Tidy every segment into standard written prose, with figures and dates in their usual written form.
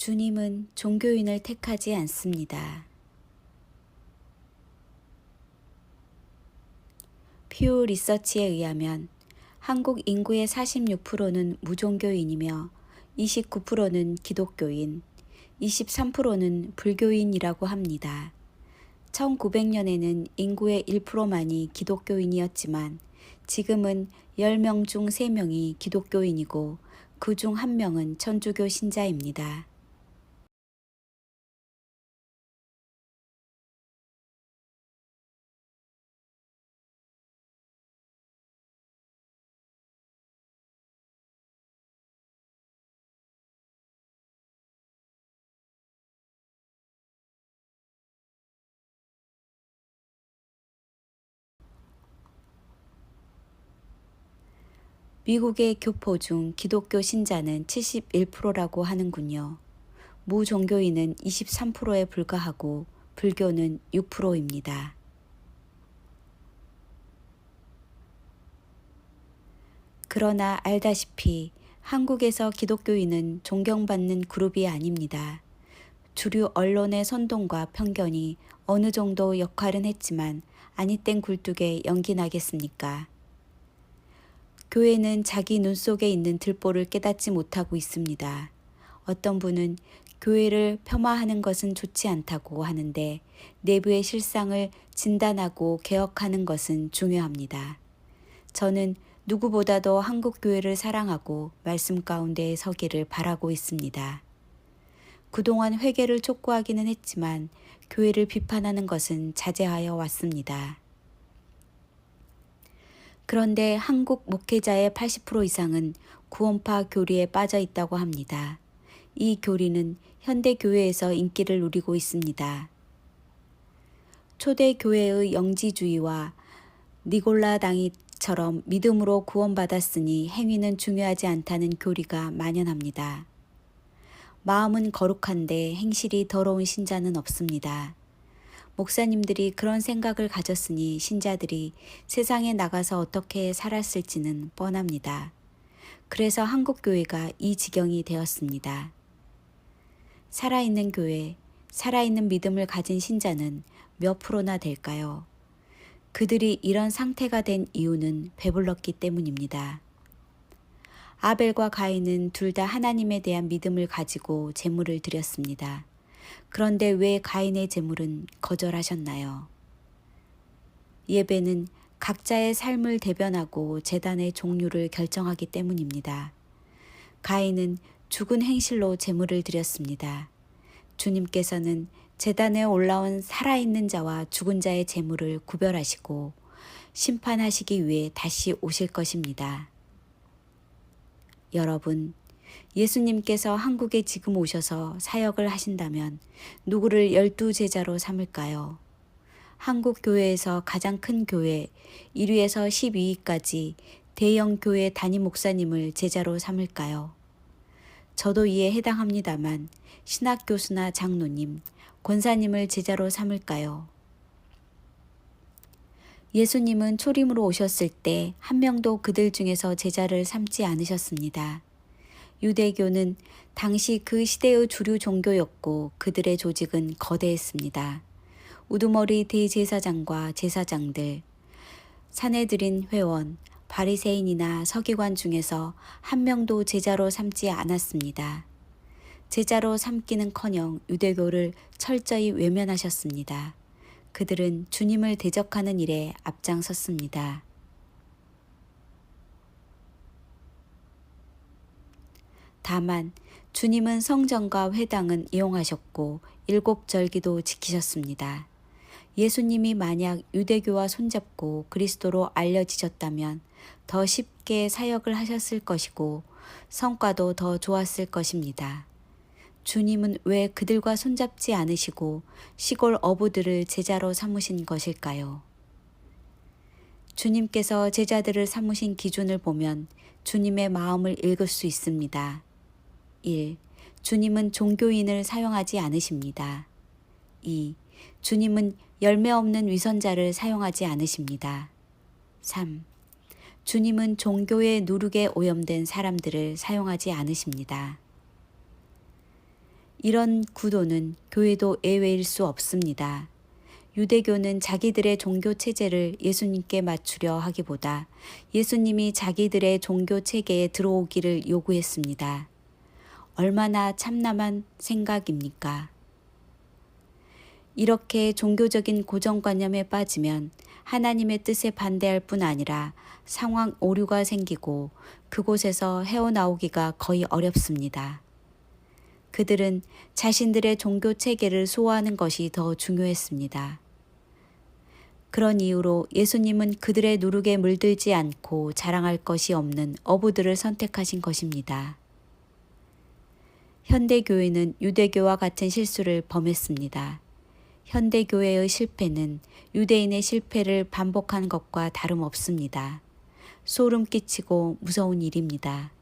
주님은 종교인을 택하지 않습니다. 퓨 리서치에 의하면 한국 인구의 46%는 무종교인이며 29%는 기독교인, 23%는 불교인이라고 합니다. 1900년에는 인구의 1%만이 기독교인이었지만 지금은 10명 중 3명이 기독교인이고 그 중 1명은 천주교 신자입니다. 미국의 교포 중 기독교 신자는 71%라고 하는군요. 무종교인은 23%에 불과하고 불교는 6%입니다. 그러나 알다시피 한국에서 기독교인은 존경받는 그룹이 아닙니다. 주류 언론의 선동과 편견이 어느 정도 역할은 했지만 아니 땐 굴뚝에 연기 나겠습니까? 교회는 자기 눈 속에 있는 들보를 깨닫지 못하고 있습니다. 어떤 분은 교회를 폄하하는 것은 좋지 않다고 하는데 내부의 실상을 진단하고 개혁하는 것은 중요합니다. 저는 누구보다도 한국 교회를 사랑하고 말씀 가운데 서기를 바라고 있습니다. 그동안 회개를 촉구하기는 했지만 교회를 비판하는 것은 자제하여 왔습니다. 그런데 한국 목회자의 80% 이상은 구원파 교리에 빠져 있다고 합니다. 이 교리는 현대 교회에서 인기를 누리고 있습니다. 초대 교회의 영지주의와 니골라당이처럼 믿음으로 구원받았으니 행위는 중요하지 않다는 교리가 만연합니다. 마음은 거룩한데 행실이 더러운 신자는 없습니다. 목사님들이 그런 생각을 가졌으니 신자들이 세상에 나가서 어떻게 살았을지는 뻔합니다. 그래서 한국 교회가 이 지경이 되었습니다. 살아있는 교회, 살아있는 믿음을 가진 신자는 몇 프로나 될까요? 그들이 이런 상태가 된 이유는 배불렀기 때문입니다. 아벨과 가인은 둘 다 하나님에 대한 믿음을 가지고 제물을 드렸습니다. 그런데 왜 가인의 제물은 거절하셨나요? 예배는 각자의 삶을 대변하고 제단의 종류를 결정하기 때문입니다. 가인은 죽은 행실로 제물을 드렸습니다. 주님께서는 제단에 올라온 살아있는 자와 죽은 자의 제물을 구별하시고 심판하시기 위해 다시 오실 것입니다. 여러분, 예수님께서 한국에 지금 오셔서 사역을 하신다면 누구를 12제자로 삼을까요? 한국 교회에서 가장 큰 교회 1위에서 12위까지 대형 교회 단임 목사님을 제자로 삼을까요? 저도 이에 해당합니다만 신학교수나 장로님, 권사님을 제자로 삼을까요? 예수님은 초림으로 오셨을 때 한 명도 그들 중에서 제자를 삼지 않으셨습니다. 유대교는 당시 그 시대의 주류 종교였고 그들의 조직은 거대했습니다. 우두머리 대제사장과 제사장들, 사내들인 회원, 바리새인이나 서기관 중에서 한 명도 제자로 삼지 않았습니다. 제자로 삼기는커녕 유대교를 철저히 외면하셨습니다. 그들은 주님을 대적하는 일에 앞장섰습니다. 다만 주님은 성전과 회당은 이용하셨고 7절기도 지키셨습니다. 예수님이 만약 유대교와 손잡고 그리스도로 알려지셨다면 더 쉽게 사역을 하셨을 것이고 성과도 더 좋았을 것입니다. 주님은 왜 그들과 손잡지 않으시고 시골 어부들을 제자로 삼으신 것일까요? 주님께서 제자들을 삼으신 기준을 보면 주님의 마음을 읽을 수 있습니다. 1. 주님은 종교인을 사용하지 않으십니다. 2. 주님은 열매 없는 위선자를 사용하지 않으십니다. 3. 주님은 종교의 누룩에 오염된 사람들을 사용하지 않으십니다. 이런 구도는 교회도 예외일 수 없습니다. 유대교는 자기들의 종교 체제를 예수님께 맞추려 하기보다 예수님이 자기들의 종교 체계에 들어오기를 요구했습니다. 얼마나 참남한 생각입니까? 이렇게 종교적인 고정관념에 빠지면 하나님의 뜻에 반대할 뿐 아니라 상황 오류가 생기고 그곳에서 헤어나오기가 거의 어렵습니다. 그들은 자신들의 종교 체계를 소화하는 것이 더 중요했습니다. 그런 이유로 예수님은 그들의 누룩에 물들지 않고 자랑할 것이 없는 어부들을 선택하신 것입니다. 현대교회는 유대교와 같은 실수를 범했습니다. 현대교회의 실패는 유대인의 실패를 반복한 것과 다름없습니다. 소름 끼치고 무서운 일입니다.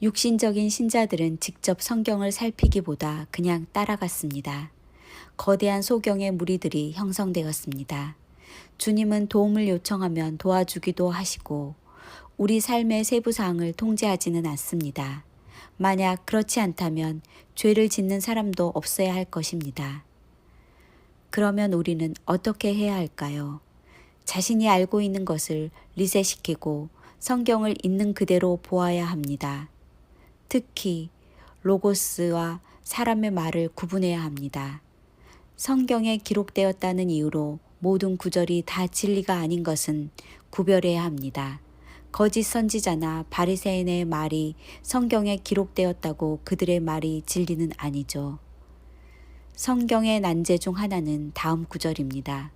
육신적인 신자들은 직접 성경을 살피기보다 그냥 따라갔습니다. 거대한 소경의 무리들이 형성되었습니다. 주님은 도움을 요청하면 도와주기도 하시고 우리 삶의 세부 사항을 통제하지는 않습니다. 만약 그렇지 않다면 죄를 짓는 사람도 없어야 할 것입니다. 그러면 우리는 어떻게 해야 할까요? 자신이 알고 있는 것을 리셋시키고 성경을 있는 그대로 보아야 합니다. 특히 로고스와 사람의 말을 구분해야 합니다. 성경에 기록되었다는 이유로 모든 구절이 다 진리가 아닌 것은 구별해야 합니다. 거짓 선지자나 바리새인의 말이 성경에 기록되었다고 그들의 말이 진리는 아니죠. 성경의 난제 중 하나는 다음 구절입니다.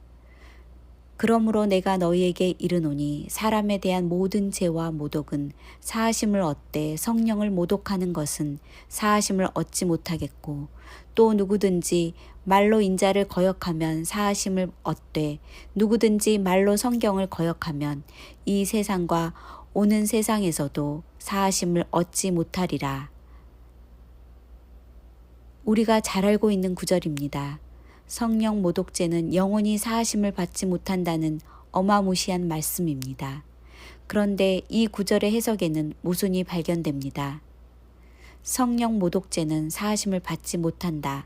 그러므로 내가 너희에게 이르노니 사람에 대한 모든 죄와 모독은 사하심을 얻되 성령을 모독하는 것은 사하심을 얻지 못하겠고 또 누구든지 말로 인자를 거역하면 사하심을 얻되 누구든지 말로 성경을 거역하면 이 세상과 오는 세상에서도 사하심을 얻지 못하리라. 우리가 잘 알고 있는 구절입니다. 성령 모독죄는 영원히 사하심을 받지 못한다는 어마무시한 말씀입니다. 그런데 이 구절의 해석에는 모순이 발견됩니다. 성령 모독죄는 사하심을 받지 못한다.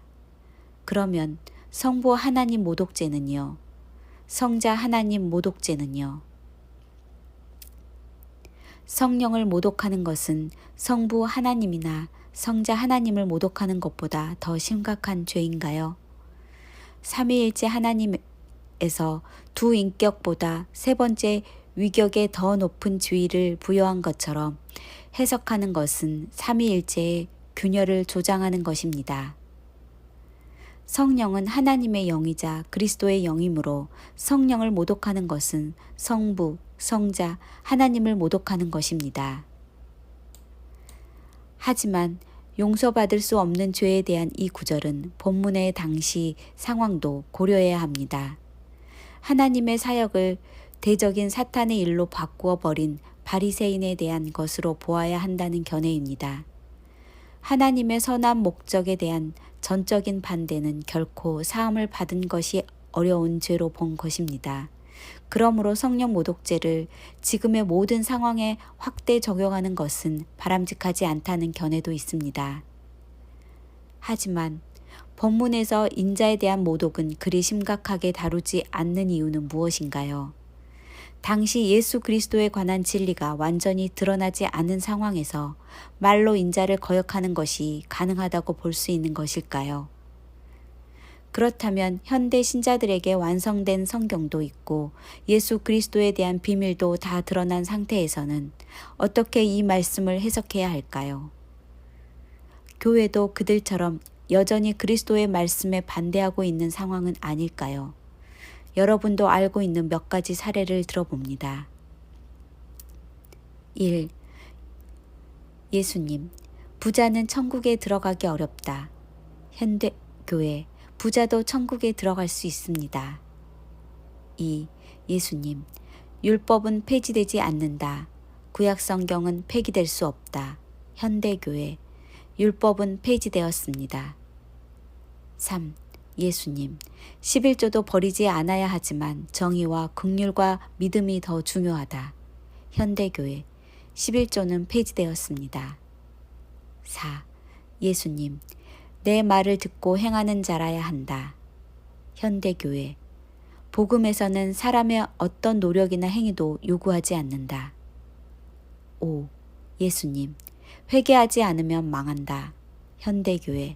그러면 성부 하나님 모독죄는요? 성자 하나님 모독죄는요? 성령을 모독하는 것은 성부 하나님이나 성자 하나님을 모독하는 것보다 더 심각한 죄인가요? 삼위일체 하나님에서 두 인격보다 세 번째 위격에 더 높은 지위를 부여한 것처럼 해석하는 것은 삼위일체의 균열을 조장하는 것입니다. 성령은 하나님의 영이자 그리스도의 영이므로 성령을 모독하는 것은 성부, 성자, 하나님을 모독하는 것입니다. 하지만 용서받을 수 없는 죄에 대한 이 구절은 본문의 당시 상황도 고려해야 합니다. 하나님의 사역을 대적인 사탄의 일로 바꾸어 버린 바리새인에 대한 것으로 보아야 한다는 견해입니다. 하나님의 선한 목적에 대한 전적인 반대는 결코 사함을 받은 것이 어려운 죄로 본 것입니다. 그러므로 성령 모독죄를 지금의 모든 상황에 확대 적용하는 것은 바람직하지 않다는 견해도 있습니다. 하지만 본문에서 인자에 대한 모독은 그리 심각하게 다루지 않는 이유는 무엇인가요? 당시 예수 그리스도에 관한 진리가 완전히 드러나지 않은 상황에서 말로 인자를 거역하는 것이 가능하다고 볼 수 있는 것일까요? 그렇다면 현대 신자들에게 완성된 성경도 있고 예수 그리스도에 대한 비밀도 다 드러난 상태에서는 어떻게 이 말씀을 해석해야 할까요? 교회도 그들처럼 여전히 그리스도의 말씀에 반대하고 있는 상황은 아닐까요? 여러분도 알고 있는 몇 가지 사례를 들어봅니다. 1. 예수님, 부자는 천국에 들어가기 어렵다. 현대교회, 부자도 천국에 들어갈 수 있습니다. 2. 예수님, 율법은 폐지되지 않는다. 구약 성경은 폐기될 수 없다. 현대교회, 율법은 폐지되었습니다. 3. 예수님, 11조도 버리지 않아야 하지만 정의와 긍휼과 믿음이 더 중요하다. 현대교회, 11조는 폐지되었습니다. 4. 예수님, 내 말을 듣고 행하는 자라야 한다. 현대교회, 복음에서는 사람의 어떤 노력이나 행위도 요구하지 않는다. 5. 예수님, 회개하지 않으면 망한다. 현대교회,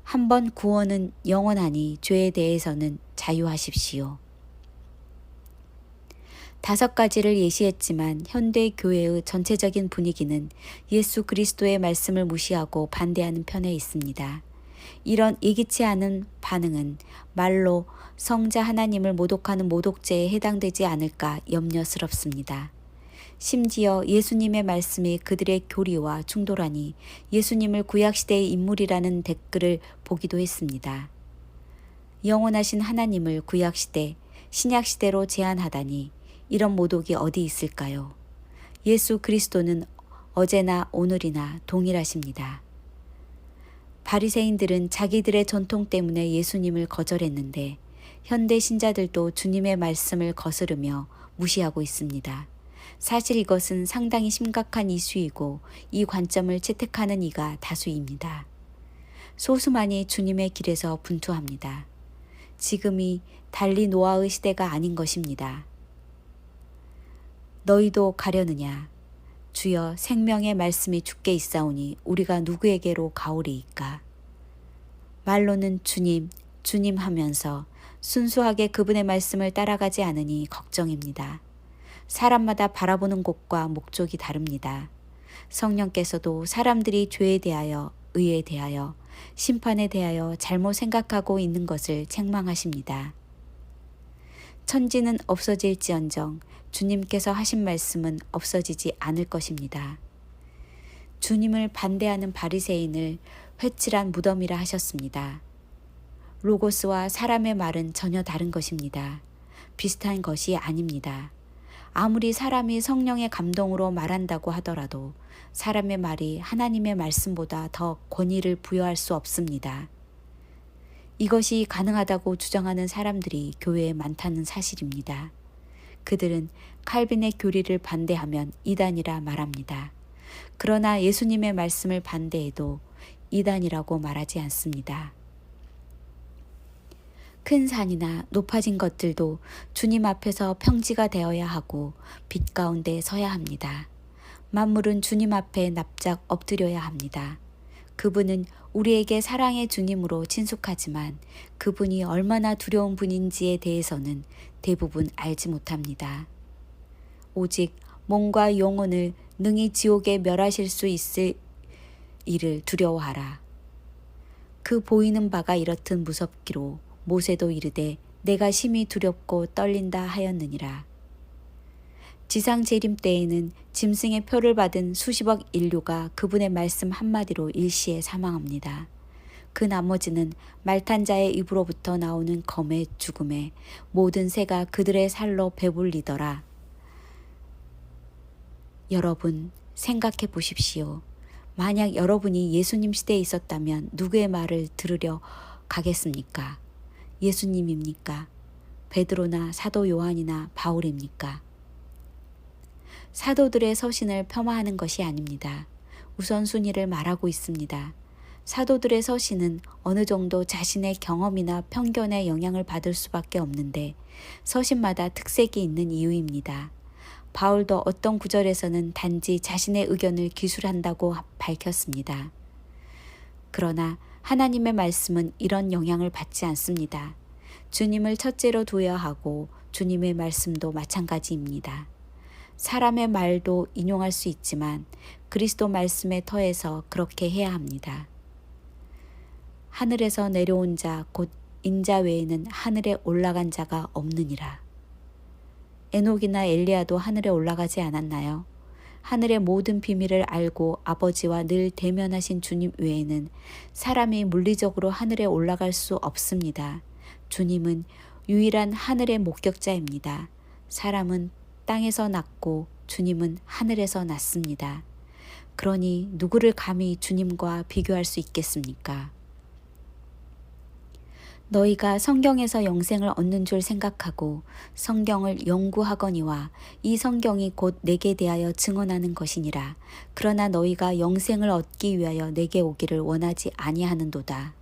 한번 구원은 영원하니 죄에 대해서는 자유하십시오. 5가지를 예시했지만 현대 교회의 전체적인 분위기는 예수 그리스도의 말씀을 무시하고 반대하는 편에 있습니다. 이런 예기치 않은 반응은 말로 성자 하나님을 모독하는 모독죄에 해당되지 않을까 염려스럽습니다. 심지어 예수님의 말씀이 그들의 교리와 충돌하니 예수님을 구약시대의 인물이라는 댓글을 보기도 했습니다. 영원하신 하나님을 구약시대, 신약시대로 제한하다니 이런 모독이 어디 있을까요? 예수 그리스도는 어제나 오늘이나 동일하십니다. 바리새인들은 자기들의 전통 때문에 예수님을 거절했는데 현대 신자들도 주님의 말씀을 거스르며 무시하고 있습니다. 사실 이것은 상당히 심각한 이슈이고 이 관점을 채택하는 이가 다수입니다. 소수만이 주님의 길에서 분투합니다. 지금이 달리 노아의 시대가 아닌 것입니다. 너희도 가려느냐? 주여 생명의 말씀이 주께 있사오니 우리가 누구에게로 가오리이까? 말로는 주님, 주님 하면서 순수하게 그분의 말씀을 따라가지 않으니 걱정입니다. 사람마다 바라보는 곳과 목적이 다릅니다. 성령께서도 사람들이 죄에 대하여, 의에 대하여, 심판에 대하여 잘못 생각하고 있는 것을 책망하십니다. 천지는 없어질지언정 주님께서 하신 말씀은 없어지지 않을 것입니다. 주님을 반대하는 바리새인을 회칠한 무덤이라 하셨습니다. 로고스와 사람의 말은 전혀 다른 것입니다. 비슷한 것이 아닙니다. 아무리 사람이 성령의 감동으로 말한다고 하더라도 사람의 말이 하나님의 말씀보다 더 권위를 부여할 수 없습니다. 이것이 가능하다고 주장하는 사람들이 교회에 많다는 사실입니다. 그들은 칼빈의 교리를 반대하면 이단이라 말합니다. 그러나 예수님의 말씀을 반대해도 이단이라고 말하지 않습니다. 큰 산이나 높아진 것들도 주님 앞에서 평지가 되어야 하고 빛 가운데 서야 합니다. 만물은 주님 앞에 납작 엎드려야 합니다. 그분은 우리에게 사랑의 주님으로 친숙하지만 그분이 얼마나 두려운 분인지에 대해서는 대부분 알지 못합니다. 오직 몸과 영혼을 능히 지옥에 멸하실 수 있을 이를 두려워하라. 그 보이는 바가 이렇듯 무섭기로 모세도 이르되 내가 심히 두렵고 떨린다 하였느니라. 지상 재림 때에는 짐승의 표를 받은 수십억 인류가 그분의 말씀 한마디로 일시에 사망합니다. 그 나머지는 말탄 자의 입으로부터 나오는 검의 죽음에 모든 새가 그들의 살로 배불리더라. 여러분 생각해 보십시오. 만약 여러분이 예수님 시대에 있었다면 누구의 말을 들으려 가겠습니까? 예수님입니까? 베드로나 사도 요한이나 바울입니까? 사도들의 서신을 폄하하는 것이 아닙니다. 우선순위를 말하고 있습니다. 사도들의 서신은 어느 정도 자신의 경험이나 편견에 영향을 받을 수밖에 없는데 서신마다 특색이 있는 이유입니다. 바울도 어떤 구절에서는 단지 자신의 의견을 기술한다고 밝혔습니다. 그러나 하나님의 말씀은 이런 영향을 받지 않습니다. 주님을 첫째로 두어야 하고 주님의 말씀도 마찬가지입니다. 사람의 말도 인용할 수 있지만 그리스도 말씀의 터에서 그렇게 해야 합니다. 하늘에서 내려온 자 곧 인자 외에는 하늘에 올라간 자가 없느니라. 에녹이나 엘리야도 하늘에 올라가지 않았나요? 하늘의 모든 비밀을 알고 아버지와 늘 대면하신 주님 외에는 사람이 물리적으로 하늘에 올라갈 수 없습니다. 주님은 유일한 하늘의 목격자입니다. 사람은 땅에서 났고 주님은 하늘에서 났습니다. 그러니 누구를 감히 주님과 비교할 수 있겠습니까? 너희가 성경에서 영생을 얻는 줄 생각하고 성경을 연구하거니와 이 성경이 곧 내게 대하여 증언하는 것이니라. 그러나 너희가 영생을 얻기 위하여 내게 오기를 원하지 아니하는도다.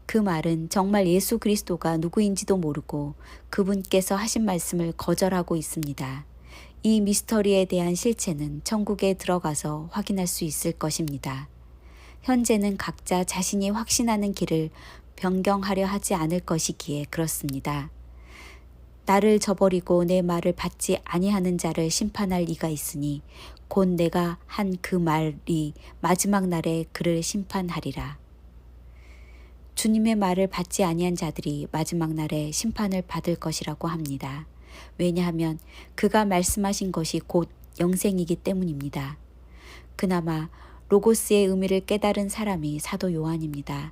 그 말은 정말 예수 그리스도가 누구인지도 모르고 그분께서 하신 말씀을 거절하고 있습니다. 이 미스터리에 대한 실체는 천국에 들어가서 확인할 수 있을 것입니다. 현재는 각자 자신이 확신하는 길을 변경하려 하지 않을 것이기에 그렇습니다. 나를 저버리고 내 말을 받지 아니하는 자를 심판할 이가 있으니 곧 내가 한 그 말이 마지막 날에 그를 심판하리라. 주님의 말을 받지 아니한 자들이 마지막 날에 심판을 받을 것이라고 합니다. 왜냐하면 그가 말씀하신 것이 곧 영생이기 때문입니다. 그나마 로고스의 의미를 깨달은 사람이 사도 요한입니다.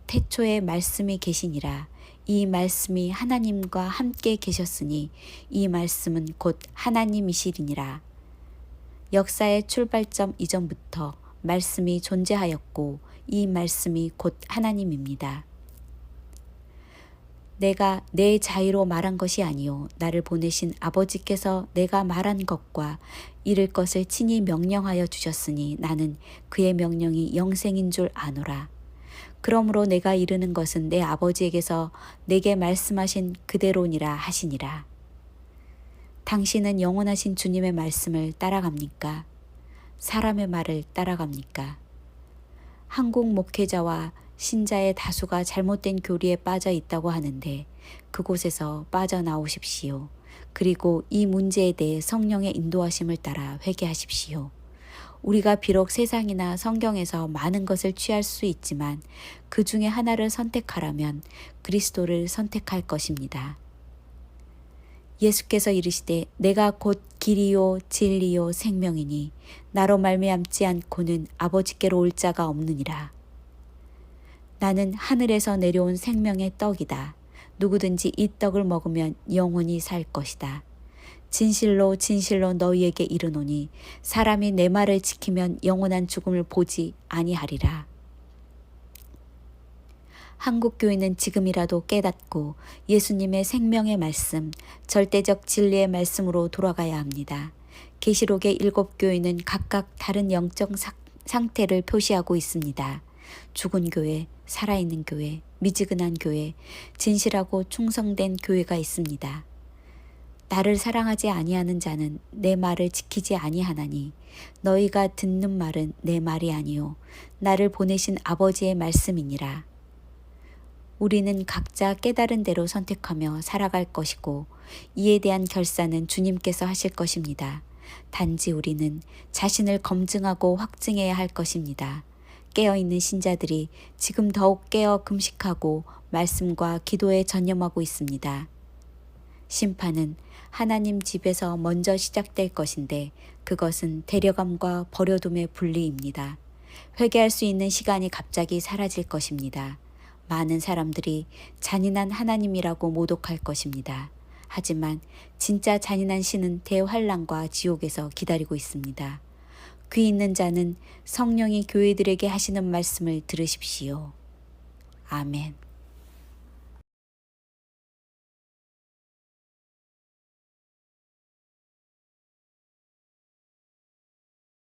태초에 말씀이 계시니라. 이 말씀이 하나님과 함께 계셨으니 이 말씀은 곧 하나님이시리니라. 역사의 출발점 이전부터 말씀이 존재하였고 이 말씀이 곧 하나님입니다. 내가 내 자의로 말한 것이 아니요 나를 보내신 아버지께서 내가 말한 것과 이를 것을 친히 명령하여 주셨으니 나는 그의 명령이 영생인 줄 아노라. 그러므로 내가 이르는 것은 내 아버지에게서 내게 말씀하신 그대로니라 하시니라. 당신은 영원하신 주님의 말씀을 따라갑니까? 사람의 말을 따라갑니까? 한국 목회자와 신자의 다수가 잘못된 교리에 빠져 있다고 하는데 그곳에서 빠져나오십시오. 그리고 이 문제에 대해 성령의 인도하심을 따라 회개하십시오. 우리가 비록 세상이나 성경에서 많은 것을 취할 수 있지만 그 중에 하나를 선택하라면 그리스도를 선택할 것입니다. 예수께서 이르시되 내가 곧 길이요 진리요 생명이니 나로 말미암지 않고는 아버지께로 올 자가 없느니라. 나는 하늘에서 내려온 생명의 떡이다. 누구든지 이 떡을 먹으면 영원히 살 것이다. 진실로 진실로 너희에게 이르노니 사람이 내 말을 지키면 영원한 죽음을 보지 아니하리라. 한국교회는 지금이라도 깨닫고 예수님의 생명의 말씀, 절대적 진리의 말씀으로 돌아가야 합니다. 계시록의 7교회는 각각 다른 영적 상태를 표시하고 있습니다. 죽은 교회, 살아있는 교회, 미지근한 교회, 진실하고 충성된 교회가 있습니다. 나를 사랑하지 아니하는 자는 내 말을 지키지 아니하나니 너희가 듣는 말은 내 말이 아니요 나를 보내신 아버지의 말씀이니라. 우리는 각자 깨달은 대로 선택하며 살아갈 것이고 이에 대한 결산은 주님께서 하실 것입니다. 단지 우리는 자신을 검증하고 확증해야 할 것입니다. 깨어있는 신자들이 지금 더욱 깨어 금식하고 말씀과 기도에 전념하고 있습니다. 심판은 하나님 집에서 먼저 시작될 것인데 그것은 데려감과 버려둠의 분리입니다. 회개할 수 있는 시간이 갑자기 사라질 것입니다. 많은 사람들이 잔인한 하나님이라고 모독할 것입니다. 하지만 진짜 잔인한 신은 대환란과 지옥에서 기다리고 있습니다. 귀 있는 자는 성령이 교회들에게 하시는 말씀을 들으십시오. 아멘.